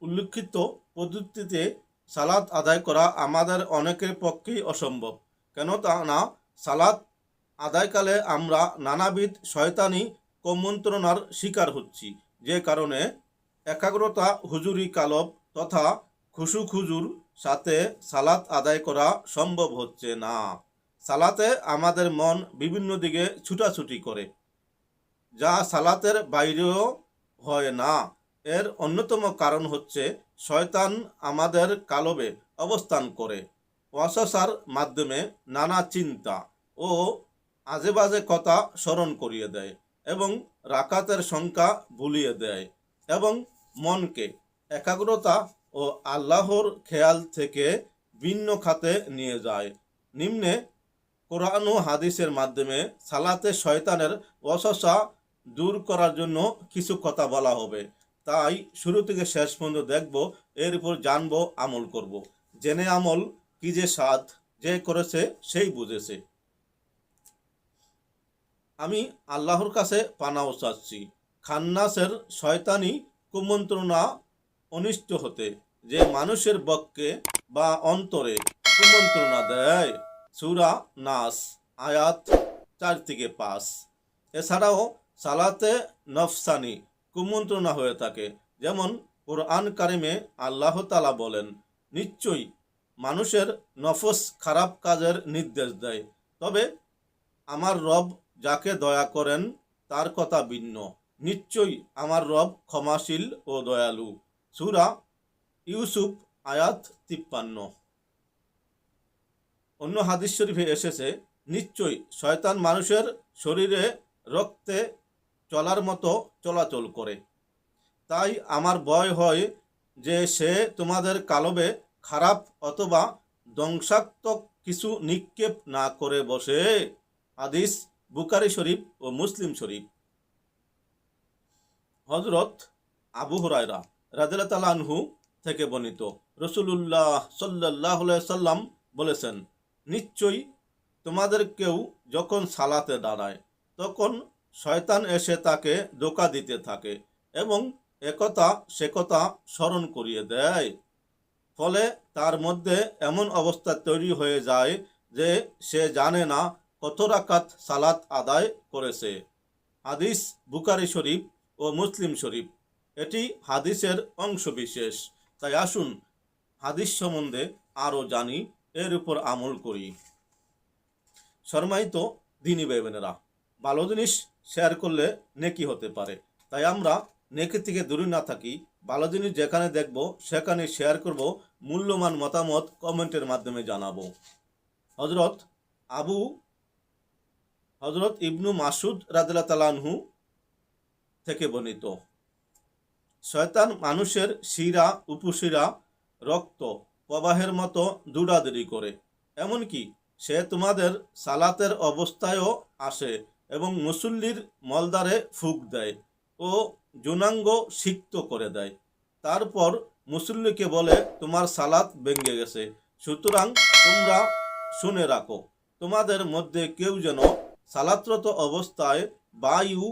উল্লিখিত পদ্ধতিতে সালাত আদায় করা আমাদের অনেকের পক্ষেই অসম্ভব। কেন তা না, সালাত আদায়কালে আমরা নানাবিধ শয়তানি কুমন্ত্রণার শিকার হচ্ছি, যে কারণে একাগ্রতা হুজুরি কালব তথা খুশু খুজুর সাথে সালাত আদায় করা সম্ভব হচ্ছে না। সালাতে আমাদের মন বিভিন্ন দিকে ছুটাছুটি করে, যা সালাতের বাইরেও হয় না। এর অন্যতম কারণ হচ্ছে শয়তান আমাদের কালবে অবস্থান করে ওয়াসওয়াসার মাধ্যমে নানা চিন্তা ও আজেবাজে কথা স্মরণ করিয়ে দেয় এবং রাকাতের সংখ্যা ভুলিয়ে দেয় এবং মনকে একাগ্রতা ও আল্লাহর খেয়াল থেকে ভিন্ন খাতে নিয়ে যায়। নিম্নে কোরআন ও হাদিসের মাধ্যমে সালাতে শয়তানের ওয়াসওয়াসা দূর করার জন্য কিছু কথা বলা হবে। তাই শুরু থেকে শেষ পর্যন্ত দেখব, এর উপর জানবো, আমল করব। জেনে আমল কি যে সাধ, যে করেছে সেই বুঝেছে। আমি আল্লাহর কাছে পানাও চাচ্ছি খান্নাসের শয়তানি কুমন্ত্রণা অনিষ্ট হতে, যে মানুষের বক্ষে বা অন্তরে কুমন্ত্রণা দেয়। সূরা নাস আয়াত 4 থেকে 5। এছাড়াও সালাতে নফসানি কুমন্ত্রণা হয়ে থাকে, যেমন কোরআন কারিমে আল্লাহ তাআলা বলেন, নিশ্চয়ই মানুষের নফস খারাপ কাজের নির্দেশ দেয়, তবে আমার রব যাকে দয়া করেন তার কথা ভিন্ন। নিশ্চয়ই আমার রব ক্ষমাশীল ও দয়ালু। সূরা ইউসুফ আয়াত 53। অন্য হাদিস শরীফে এসেছে, নিশ্চয়ই শয়তান মানুষের শরীরে রক্তে চলার মতো চলাচল করে, তাই আমার ভয় হয় যে সে তোমাদের কালবে খারাপ অথবা ধ্বংসাত্মক কিছু নিক্ষেপ না করে বসে। হাদিস বুখারী শরীফ ও মুসলিম শরীফ। হযরত আবু হুরায়রা রাদিয়াল্লাহু তাআলা আনহু থেকে বর্ণিত, রাসূলুল্লাহ সাল্লাল্লাহু আলাইহি সাল্লাম বলেছেন, নিশ্চয়ই তোমাদের কেউ যখন সালাতে দাঁড়ায় তখন শয়তান এসে তাকে ধোঁকা দিতে থাকে এবং একথা সে কথা স্মরণ করিয়ে দেয়। ফলে তার মধ্যে এমন অবস্থা তৈরি হয়ে যায় যে সে জানে না কত রাকাত সালাত আদায় করেছে। হাদিস বুখারী শরীফ ও মুসলিম শরীফ। এটি হাদিসের অংশ বিশেষ। তাই আসুন হাদিস সম্বন্ধে আরও জানি, এর উপর আমল করি। সম্মানিত দ্বীনী ভাই বোনেরা, ভালো জিনিস শেয়ার করলে নেকি হতে পারে, তাই আমরা নেকি থেকে দূরে না থাকি, ভালো জিনিস যেখানে দেখব সেখানে শেয়ার করব, মূল্যবান মতামত কমেন্টের মাধ্যমে জানাবো। হযরত ইবনু মাসউদ রাদিয়াল্লাহু তাআলা আনহু থেকে বর্ণিত, শয়তান মানুষের শিরা উপশিরা রক্ত প্রবাহের মতো দৌড়াদৌড়ি করে, এমনকি সে তোমাদের সালাতের অবস্থায়ও আসে এবং মুসল্লির মলদারে ফুঁক দেয় ও যৌনাঙ্গ সিক্ত করে দেয়। তারপর মুসল্লিকে বলে, তোমার সালাত ভেঙে গেছে, সুতরাং তোমরা শুনে রাখো, তোমাদের মধ্যে কেউ যেন সালাতরত অবস্থায় বায়ু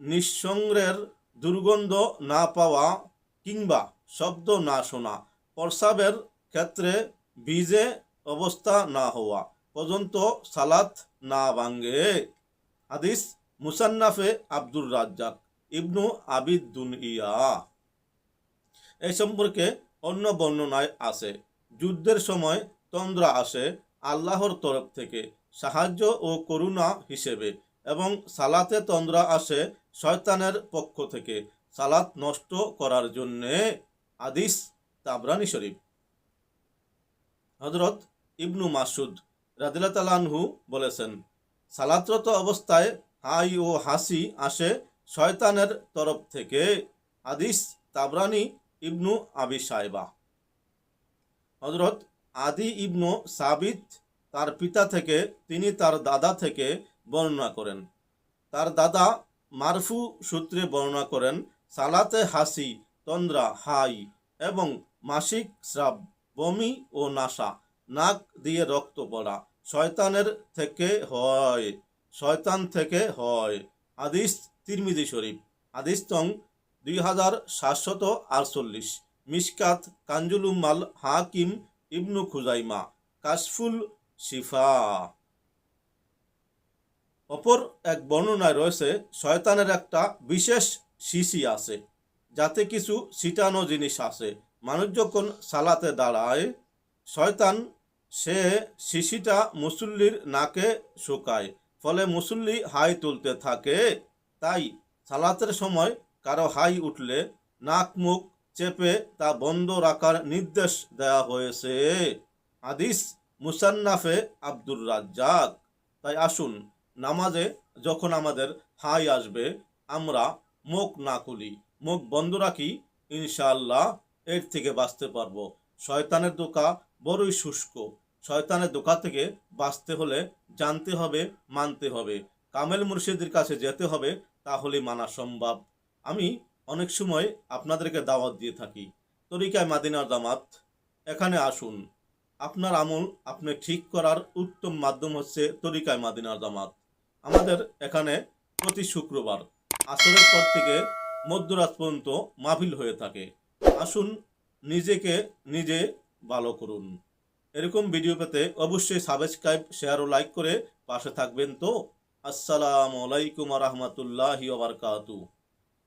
নিঃসঙ্গের দুর্গন্ধ না পাওয়া কিংবা শব্দ না শোনা, প্রস্রাবের ক্ষেত্রে ভিজে অবস্থা না হওয়া পর্যন্ত সালাত না ভাঙ্গে। হাদিস মুসান্নাফে আব্দুর রাজ্জাক ইবনু আবিদ দুনিয়া। এই সম্পর্কে অন্য বর্ণনায় আছে, যুদ্ধের সময় তন্দ্রা আসে আল্লাহর তরফ থেকে সাহায্য ও করুণা হিসেবে, এবং সালাতে তন্দ্রা আসে শয়তানের পক্ষ থেকে সালাত নষ্ট করার জন্যে। হাদিস তাবরানী শরীফ। হযরত ইবনু মাসউদ রাদিয়াল্লাহু তাআলা আনহু বলেছেন, সালাতরত অবস্থায় হাই ও হাসি আসে শয়তানের তরফ থেকে। হাদিস তাবরানী ইবনু আবি শায়বা। হযরত আদি ইবনু সাবিত তার পিতা থেকে, তিনি তার দাদা থেকে বর্ণনা করেন, তার দাদা মারফু সূত্রে বর্ণনা করেন, সালাতে হাসি, তন্দ্রা, হাই এবং মাসিক স্রাব, বমি ও নাসা, নাক দিয়ে রক্ত পড়া শয়তান থেকে হয়। হাদিস তিরমিজি শরীফ। হাদিস তং 2748। মিশকাত কানজুল উম্মাল হাকিম ইবনু খুজাইমা কাশফুল শিফা। অপর এক বর্ণনায় রয়েছে শয়তানের একটা বিশেষ শিশি আছে, যাতে কিছু ছিটানো জিনিস আছে। মানুষ যখন সালাতে দাঁড়ায়, শয়তান সে শিশিটা মুসল্লির নাকে শুকায়, ফলে মুসল্লি হাই তুলতে থাকে। তাই সালাতের সময় কারো হাই উঠলে নাক মুখ চেপে তা বন্ধ রাখার নির্দেশ দেওয়া হয়েছে। হাদিস মুসান্নাফে আব্দুর রাজ্জাক। তাই আসুন, নামাজে যখন আমাদের হাই আসবে আমরা মুখ না খুলি, মুখ বন্ধ রাখি, ইনশাআল্লাহ এর থেকে বাঁচতে পারবো। শয়তানের ধোঁকা বড়ই শুষ্ক। শয়তানের ধোঁকা থেকে বাঁচতে হলে জানতে হবে, মানতে হবে, কামেল মুর্শিদের কাছে যেতে হবে, তাহলে মানা সম্ভব। আমি অনেক সময় আপনাদেরকে দাওয়াত দিয়ে থাকি তরিকায় মাদিনার জামাত। এখানে আসুন, আপনার আমল আপনি ঠিক করার উত্তম মাধ্যম হচ্ছে তরিকায় মাদিনার জামাত। আমাদের এখানে প্রতি শুক্রবার আসরের পর থেকে মধ্যরাত পর্যন্ত মাহফিল হয়ে থাকে। আসুন, নিজেকে নিজে ভালো করুন। এরকম ভিডিও পেতে অবশ্যই সাবস্ক্রাইব, শেয়ার ও লাইক করে পাশে থাকবেন। তো আসসালামু আলাইকুম ওয়া রাহমাতুল্লাহি ওয়া বারাকাতুহু।